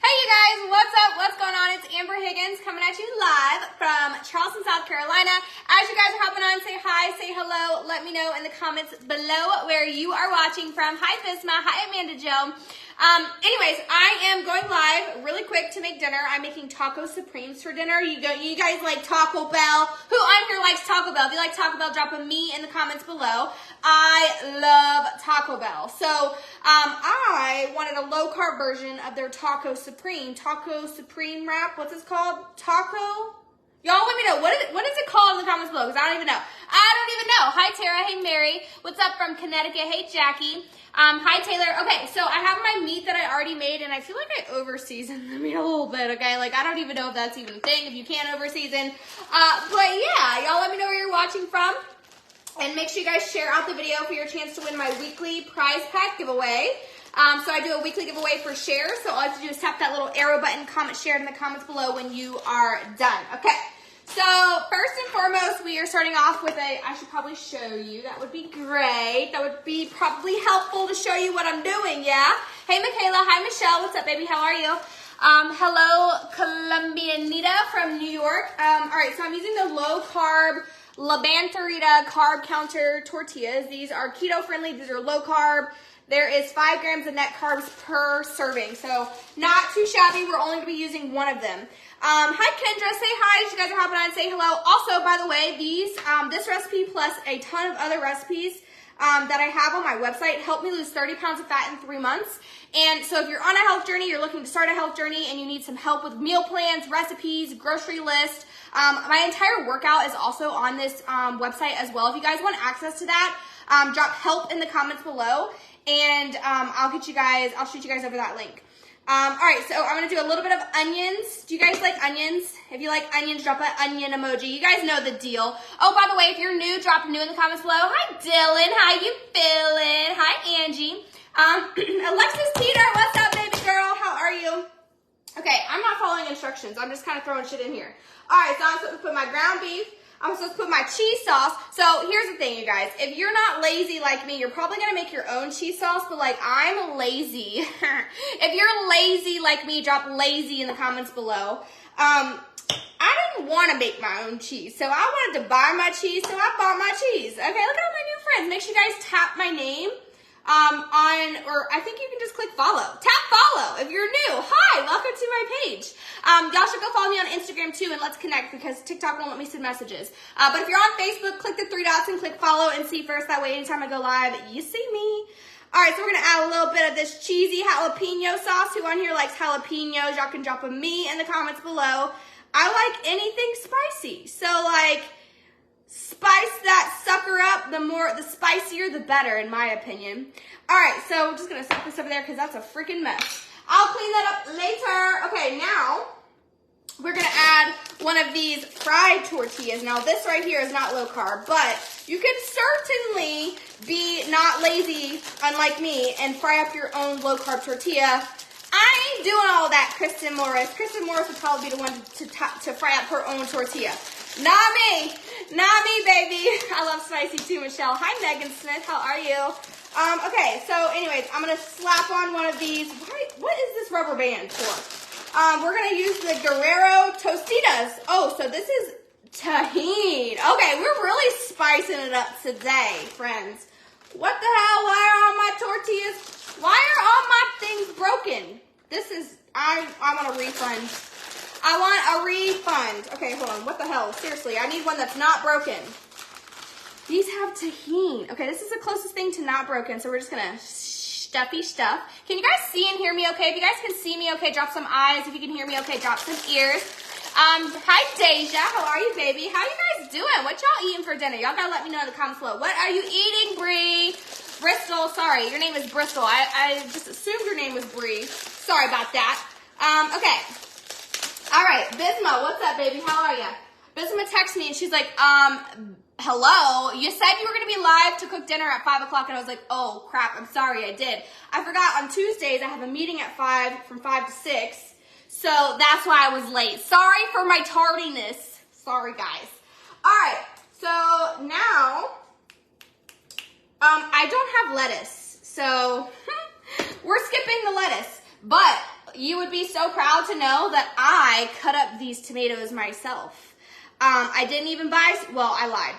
Hey you guys, what's up? What's going on? It's Amber Higgins coming at you live from Charleston, South Carolina. As you guys are hopping on, say hi, say hello. Let me know in the comments below where you are watching from. Hi Bisma, hi Amanda Joe. Anyways, I am going live really quick to make dinner. I'm making taco supremes for dinner. You guys like Taco Bell? Who on here likes Taco Bell? If you like Taco Bell, drop a me in the comments below. I love Taco Bell. So I wanted a low carb version of their taco supreme wrap. What's this called? Taco? Y'all let me know. What is it called in the comments below? Because I don't even know. Hi Tara. Hey Mary. What's up from Connecticut? Hey Jackie. Hi Taylor. Okay, so I have my meat that I already made, and I feel like I over-seasoned the meat a little bit, okay? Like, I don't even know if that's even a thing, if you can over-season. But yeah, y'all let me know where you're watching from. And make sure you guys share out the video for your chance to win my weekly prize pack giveaway. So I do a weekly giveaway for shares. So all you have to do is tap that little arrow button, comment, share it in the comments below when you are done. Okay. So first and foremost, we are starting off with I should probably show you. That would be great. That would be probably helpful to show you what I'm doing, yeah? Hey, Michaela. Hi, Michelle. What's up, baby? How are you? Hello, Colombianita from New York. All right, so I'm using the low-carb La Bantarita carb counter tortillas. These are keto friendly. These are low carb. There is 5 grams of net carbs per serving. So not too shabby. We're only going to be using one of them. Hi Kendra, say hi. You guys are hopping on and say hello. Also, by the way, this recipe plus a ton of other recipes that I have on my website help me lose 30 pounds of fat in 3 months. And so if you're on a health journey, you're looking to start a health journey and you need some help with meal plans, recipes, grocery list, my entire workout is also on this website as well. If you guys want access to that, drop help in the comments below, and I'll shoot you guys over that link. All right, so I'm gonna do a little bit of onions. Do you guys like onions? If you like onions, drop an onion emoji. You guys know the deal. Oh, by the way, if you're new, drop a new in the comments below. Hi, Dylan. How you feeling? Hi, Angie. Alexis Teeter, what's up, baby girl? How are you? Okay, I'm not following instructions. I'm just kind of throwing shit in here. All right, so I'm supposed to put my ground beef. I'm supposed to put my cheese sauce. So here's the thing, you guys. If you're not lazy like me, you're probably going to make your own cheese sauce, but like I'm lazy. If you're lazy like me, drop lazy in the comments below. I didn't want to make my own cheese, so I wanted to buy my cheese, so I bought my cheese. Okay, look at all my new friends. Make sure you guys tap my name. Or I think you can just click follow. Tap follow if you're new. Hi, welcome to my page. Y'all should go follow me on Instagram too, and let's connect because TikTok won't let me send messages. But if you're on Facebook, click the 3 dots and click follow and see first. That way, anytime I go live, you see me. All right, so we're gonna add a little bit of this cheesy jalapeno sauce. Who on here likes jalapenos? Y'all can drop a me in the comments below. I like anything spicy, so like. Spice that sucker up, the spicier, the better, in my opinion. All right, so I'm just going to set this over there because that's a freaking mess. I'll clean that up later. Okay, now we're going to add one of these fried tortillas. Now, this right here is not low carb, but you can certainly be not lazy, unlike me, and fry up your own low carb tortilla. I ain't doing all that, Kristen Morris. Kristen Morris would probably be the one to fry up her own tortilla. Not me, baby. I love spicy too, Michelle. Hi, Megan Smith. How are you? Okay, so anyways, I'm going to slap on one of these. What is this rubber band for? We're going to use the Guerrero Tostitas. Oh, so this is tahini. Okay, we're really spicing it up today, friends. What the hell? Why are all my tortillas? Why are all my things broken? I want a refund. I want a refund. Okay, hold on. What the hell? Seriously, I need one that's not broken. These have tahini. Okay, this is the closest thing to not broken, so we're just gonna stuff. Can you guys see and hear me okay? If you guys can see me okay, drop some eyes. If you can hear me okay, drop some ears. Hi Deja. How are you, baby? How you guys doing? What y'all eating for dinner? Y'all gotta let me know in the comments below. What are you eating, Bree? Bristol, sorry, your name is Bristol. I just assumed your name was Bree. Sorry about that. Okay. All right, Bisma, what's up, baby? How are you? Bisma texted me, and she's like, hello? You said you were going to be live to cook dinner at 5 o'clock, and I was like, oh, crap, I'm sorry, I did. I forgot on Tuesdays I have a meeting at 5 from 5 to 6, so that's why I was late. Sorry for my tardiness. Sorry, guys. All right, so now I don't have lettuce, so we're skipping the lettuce. But you would be so proud to know that I cut up these tomatoes myself. I didn't even buy, well, I lied.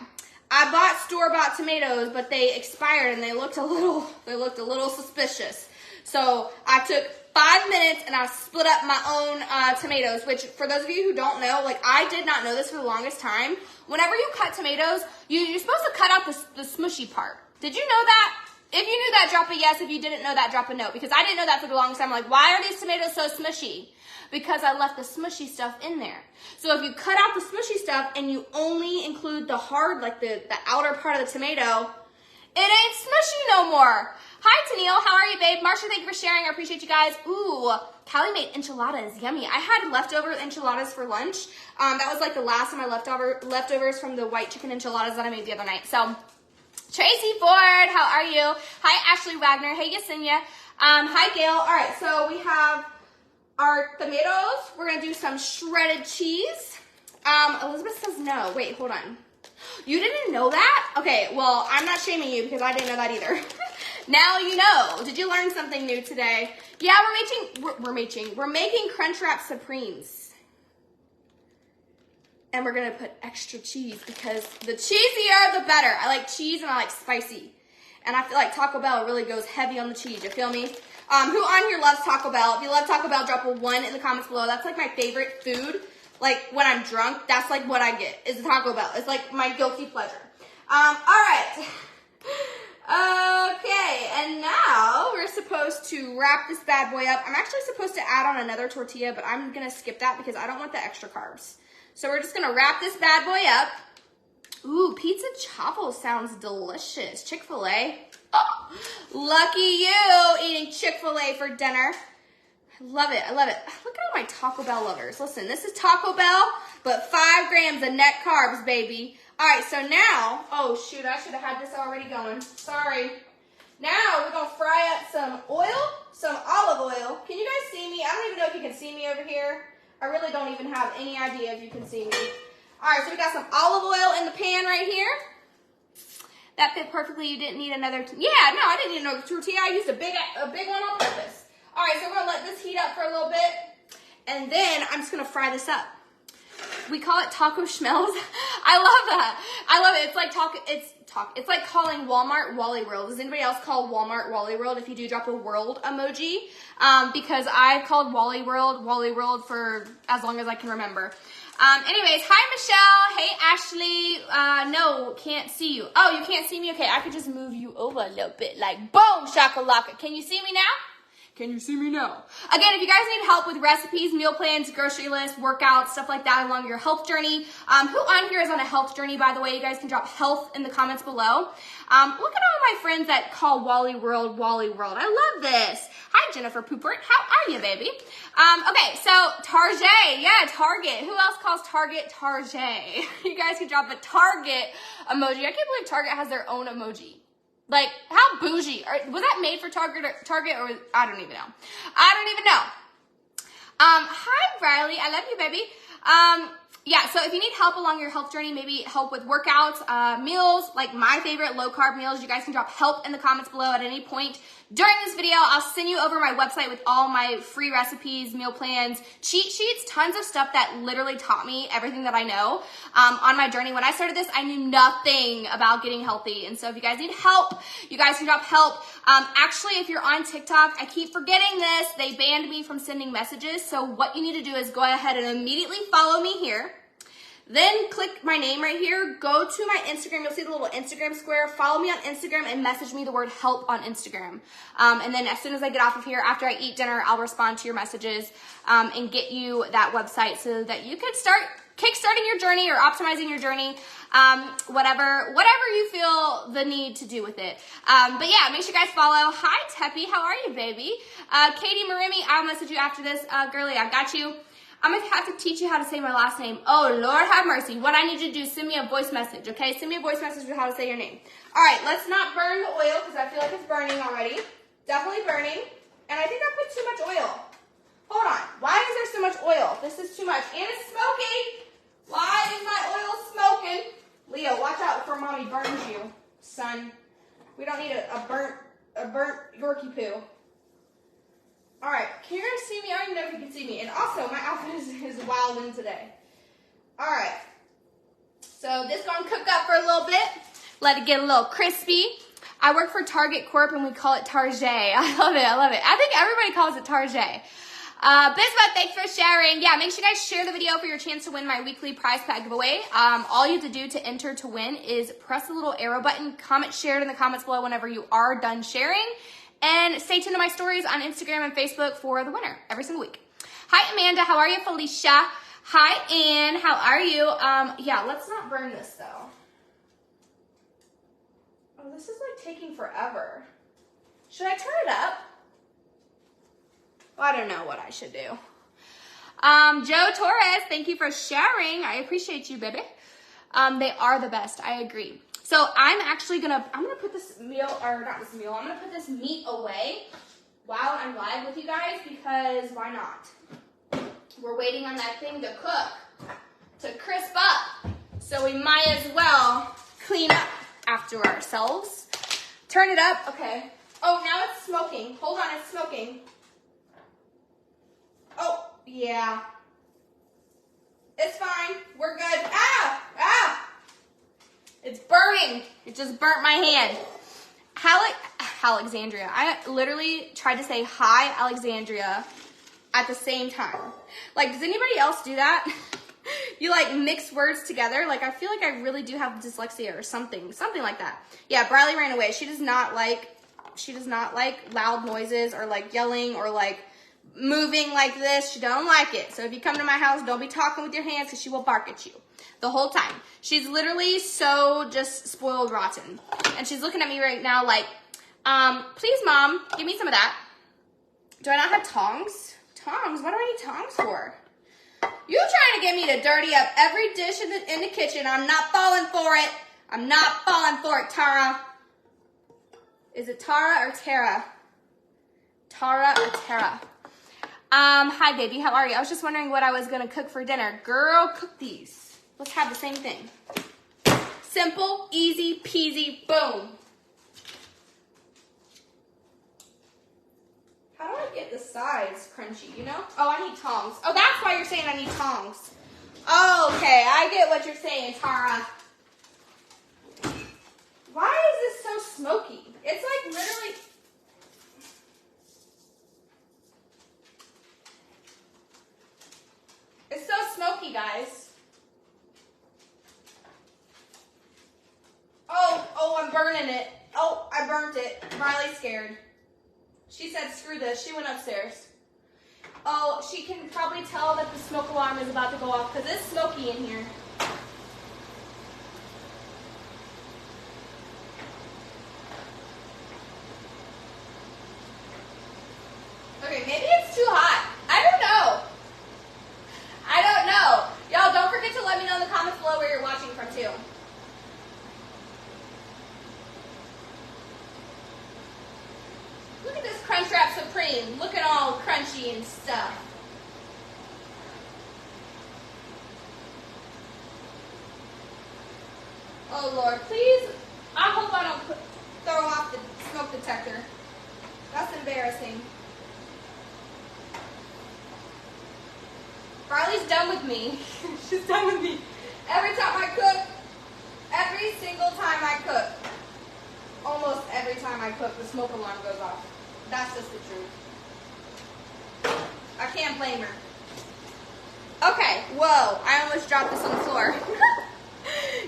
I bought store-bought tomatoes, but they expired and they looked a little suspicious. So I took 5 minutes and I split up my own tomatoes, which for those of you who don't know, like I did not know this for the longest time. Whenever you cut tomatoes, you're supposed to cut out the smushy part. Did you know that? If you knew that, drop a yes. If you didn't know that, drop a no. Because I didn't know that for the longest time. I'm like, why are these tomatoes so smushy? Because I left the smushy stuff in there. So if you cut out the smushy stuff and you only include the hard, like the outer part of the tomato, it ain't smushy no more. Hi, Tennille. How are you, babe? Marsha, thank you for sharing. I appreciate you guys. Ooh, Callie made enchiladas. Yummy. I had leftover enchiladas for lunch. That was like the last of my leftovers from the white chicken enchiladas that I made the other night. So, Tracy Ford, how are you? Hi, Ashley Wagner. Hey, Yesenia. Hi, Gail. All right, so we have our tomatoes. We're going to do some shredded cheese. Elizabeth says no. Wait, hold on. You didn't know that? Okay, well, I'm not shaming you because I didn't know that either. Now you know. Did you learn something new today? Yeah, we're making Crunchwrap Supremes. And we're going to put extra cheese because the cheesier the better. I like cheese and I like spicy. And I feel like Taco Bell really goes heavy on the cheese. You feel me? Who on here loves Taco Bell? If you love Taco Bell, drop a 1 in the comments below. That's like my favorite food. Like when I'm drunk, that's like what I get is Taco Bell. It's like my guilty pleasure. All right. Okay, and now we're supposed to wrap this bad boy up. I'm actually supposed to add on another tortilla, but I'm going to skip that because I don't want the extra carbs. So we're just going to wrap this bad boy up. Ooh, pizza chapo sounds delicious. Chick-fil-A. Oh, lucky you eating Chick-fil-A for dinner. I love it. I love it. Look at all my Taco Bell lovers. Listen, this is Taco Bell, but 5 grams of net carbs, baby. All right, so now, oh, shoot, I should have had this already going. Sorry. Now we're going to fry up some oil, some olive oil. Can you guys see me? I don't even know if you can see me over here. I really don't even have any idea if you can see me. All right, so we got some olive oil in the pan right here. That fit perfectly. You didn't need another. Yeah, no, I didn't need another tortilla. I used a big one on purpose. All right, so we're going to let this heat up for a little bit. And then I'm just going to fry this up. We call it taco schmells. I love that. I love it. It's like it's like calling Walmart Wally World. Does anybody else call Walmart Wally World? If you do, drop a world emoji. Because I've called Wally World for as long as I can remember. Anyways, hi Michelle. Hey Ashley. No, can't see you. Oh, you can't see me? Okay, I could just move you over a little bit. Like boom, shakalaka. Can you see me now? Can you see me now? Again, if you guys need help with recipes, meal plans, grocery lists, workouts, stuff like that along your health journey, who on here is on a health journey, by the way? You guys can drop health in the comments below. Look at all my friends that call Wally World Wally World. I love this. Hi, Jennifer Poopert. How are you, baby? Okay, so Target. Yeah, Target. Who else calls Target Target? You guys can drop a Target emoji. I can't believe Target has their own emoji. Like, how bougie? Was that made for Target or I don't even know. I don't even know. Hi, Riley. I love you, baby. Yeah, so if you need help along your health journey, maybe help with workouts, meals, like my favorite low-carb meals, you guys can drop help in the comments below at any point. During this video, I'll send you over my website with all my free recipes, meal plans, cheat sheets, tons of stuff that literally taught me everything that I know on my journey. When I started this, I knew nothing about getting healthy. And so if you guys need help, you guys can drop help. Actually, if you're on TikTok, I keep forgetting this. They banned me from sending messages. So what you need to do is go ahead and immediately follow me here. Then click my name right here, go to my Instagram, you'll see the little Instagram square, follow me on Instagram and message me the word help on Instagram. And then as soon as I get off of here, after I eat dinner, I'll respond to your messages and get you that website so that you can start kickstarting your journey or optimizing your journey, whatever you feel the need to do with it. But yeah, make sure you guys follow. Hi, Teppy, how are you, baby? Katie Marimi, I'll message you after this. Girly, I got you. I'm going to have to teach you how to say my last name. Oh, Lord have mercy. What I need you to do is send me a voice message, okay? Send me a voice message with how to say your name. All right, let's not burn the oil because I feel like it's burning already. Definitely burning. And I think I put too much oil. Hold on. Why is there so much oil? This is too much. And it's smoky. Why is my oil smoking? Leo, watch out before mommy burns you, son. We don't need a burnt Yorkie poo. All right, Can you guys see me? I don't even know if you can see me. And also, my outfit is wilding today. All right. So this gonna cook up for a little bit. Let it get a little crispy. I work for Target Corp and we call it Target. I love it. I love it. I think everybody calls it Target. Bismuth, thanks for sharing. Yeah, make sure you guys share the video for your chance to win my weekly prize pack giveaway. All you have to do to enter to win is press the little arrow button, comment shared in the comments below whenever you are done sharing, and stay tuned to my stories on Instagram and Facebook for the winner every single week. Hi, Amanda. How are you? Felicia. Hi, Ann. How are you? Yeah, let's not burn this, though. Oh, this is, like, taking forever. Should I turn it up? Well, I don't know what I should do. Joe Torres, thank you for sharing. I appreciate you, baby. They are the best. I agree. So I'm actually I'm gonna put this meal, or not this meal, I'm gonna put this meat away while I'm live with you guys because why not? We're waiting on that thing to cook, to crisp up. So we might as well clean up after ourselves. Turn it up, okay. Oh, now it's smoking. Hold on, it's smoking. Oh, yeah. It's fine. We're good. Ah! Ah! It's burning. It just burnt my hand. Alexandria. I literally tried to say hi, Alexandria, at the same time. Like, does anybody else do that? You, like, mix words together? Like, I feel like I really do have dyslexia or something. Something like that. Yeah, Briley ran away. She does not like loud noises or, like, yelling or, like, moving like this. She don't like it. So if you come to my house, don't be talking with your hands because she will bark at you the whole time. She's literally so just spoiled rotten. And she's looking at me right now like, please, Mom, give me some of that. Do I not have tongs? Tongs? What do I need tongs for? You trying to get me to dirty up every dish in the kitchen. I'm not falling for it. I'm not falling for it, Tara. Is it Tara or Tara? Tara or Tara? Hi, baby. How are you? I was just wondering what I was going to cook for dinner. Girl, cook these. Let's have the same thing. Simple, easy, peasy, boom. How do I get the sides crunchy, you know? Oh, I need tongs. Oh, that's why you're saying I need tongs. Oh, okay. I get what you're saying, Tara. Why is this so smoky? It's like literally... It's so smoky, guys. Oh, I'm burning it. Oh, I burnt it. Riley's scared. She said, screw this. She went upstairs. Oh, she can probably tell that the smoke alarm is about to go off because it's smoky in here. Okay, maybe it's too hot. I don't know. I don't know. Y'all, don't forget to let me know in the comments below where you're watching from, too. Look at this Crunchwrap Supreme. Looking all crunchy and stuff. Oh, Lord. Please, I hope I don't throw off the smoke detector. That's embarrassing. Riley's done with me. She's done with me. Every time I cook, every single time I cook, almost every time I cook, the smoke alarm goes off. That's just the truth. I can't blame her. Okay, whoa, I almost dropped this on the floor.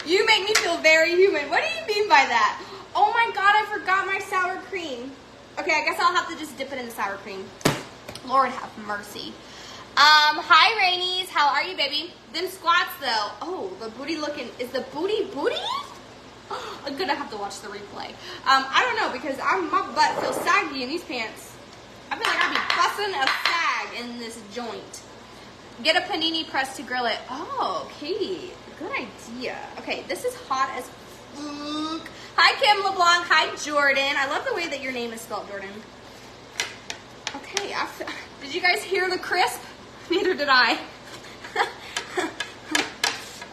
You make me feel very human. What do you mean by that? Oh my God, I forgot my sour cream. Okay, I guess I'll have to just dip it in the sour cream. Lord have mercy. Hi, Rainies. How are you, baby? Them squats, though. Oh, the booty looking. Is the booty? I'm gonna have to watch the replay. I don't know because my butt feels saggy in these pants. I feel like I'd be busting a sag in this joint. Get a panini press to grill it. Oh, Katie. Good idea. Okay, this is hot as fuck. Hi, Kim LeBlanc. Hi, Jordan. I love the way that your name is spelled, Jordan. Okay, did you guys hear the crisp? Neither did I.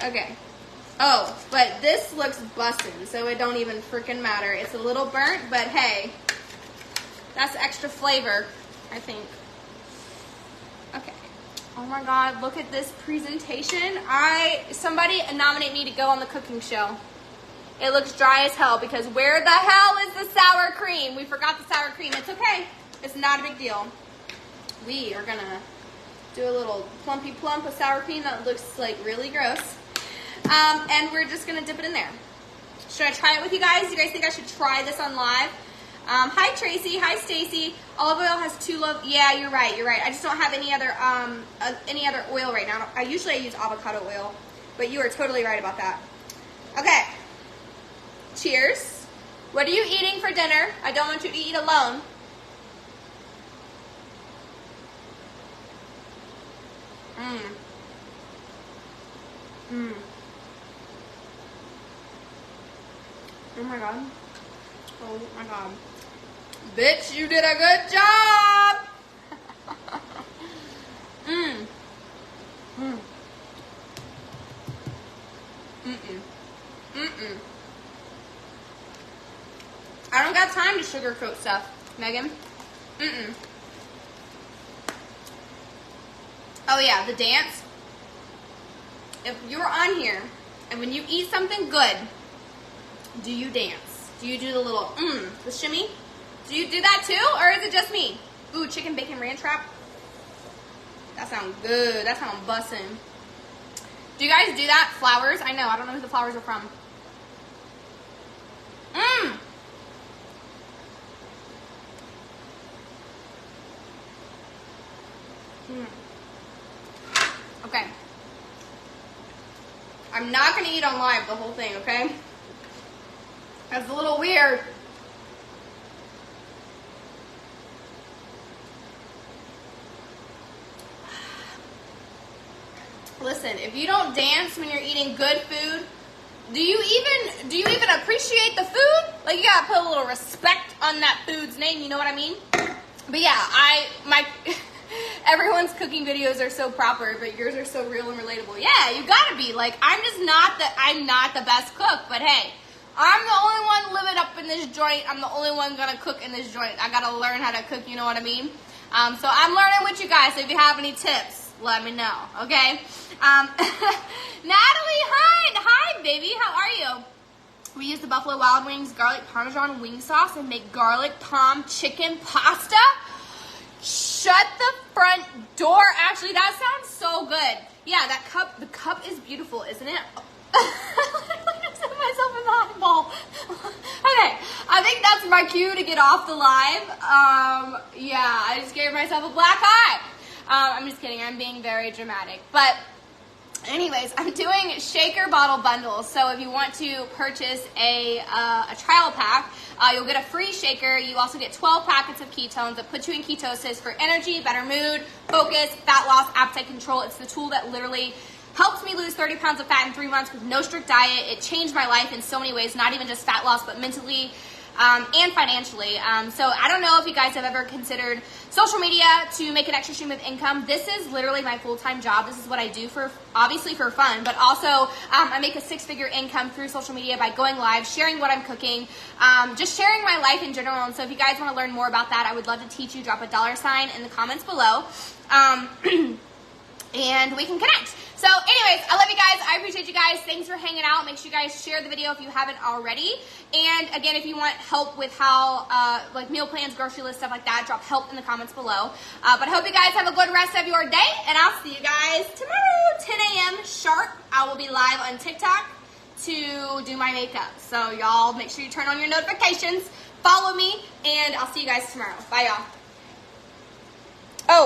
Okay. Oh, but this looks bussin', so it don't even freaking matter. It's a little burnt, but hey, that's extra flavor, I think. Oh my God, look at this presentation. Somebody nominate me to go on the cooking show. It looks dry as hell because where the hell is the sour cream? We forgot the sour cream. It's okay. It's not a big deal. We are gonna do a little plumpy plump of sour cream that looks like really gross. And we're just gonna dip it in there. Should I try it with you guys? You guys think I should try this on live? Hi Tracy, hi Stacy. Olive oil has 2 loaves. Yeah, you're right. I just don't have any other oil right now. I usually use avocado oil, but you are totally right about that. Okay. Cheers. What are you eating for dinner? I don't want you to eat alone. Oh my God. Oh my God. Bitch, you did a good job. I don't got time to sugarcoat stuff, Megan. Oh yeah, the dance. If you're on here and when you eat something good, do you dance? Do you do the little the shimmy? Do you do that too, or is it just me? Ooh, chicken bacon ranch wrap. That sounds good. That sounds bussin'. Do you guys do that? Flowers? I know. I don't know who the flowers are from. Okay. I'm not going to eat on live the whole thing, okay? That's a little weird. Listen, if you don't dance when you're eating good food, do you even appreciate the food? Like, you gotta put a little respect on that food's name, you know what I mean? But yeah, everyone's cooking videos are so proper, but yours are so real and relatable. Yeah, you gotta be. Like, I'm not the best cook, but hey, I'm the only one living up in this joint. I'm the only one gonna cook in this joint. I gotta learn how to cook, you know what I mean? So I'm learning with you guys, so if you have any tips, let me know, okay? Natalie Hunt, hi baby, how are you? We use the Buffalo Wild Wings garlic parmesan wing sauce and make garlic palm chicken pasta. Shut the front door. Actually, that sounds so good. Yeah, the cup is beautiful, isn't it? I just hit myself in the eyeball. Okay, I think that's my cue to get off the live. Yeah, I just gave myself a black eye. I'm just kidding. I'm being very dramatic. But anyways, I'm doing shaker bottle bundles. So if you want to purchase a trial pack, you'll get a free shaker. You also get 12 packets of ketones that put you in ketosis for energy, better mood, focus, fat loss, appetite control. It's the tool that literally helped me lose 30 pounds of fat in 3 months with no strict diet. It changed my life in so many ways, not even just fat loss, but mentally and financially. So I don't know if you guys have ever considered social media to make an extra stream of income. This is literally my full-time job. This is what I do obviously for fun, but also I make a 6-figure income through social media by going live, sharing what I'm cooking, just sharing my life in general. And so if you guys want to learn more about that, I would love to teach you. Drop a $ in the comments below. And we can connect. So anyways, I love you guys. I appreciate you guys. Thanks for hanging out. Make sure you guys share the video if you haven't already. And again, if you want help with how, like meal plans, grocery lists, stuff like that, drop help in the comments below. But I hope you guys have a good rest of your day. And I'll see you guys tomorrow, 10 a.m. sharp. I will be live on TikTok to do my makeup. So y'all make sure you turn on your notifications. Follow me. And I'll see you guys tomorrow. Bye, y'all.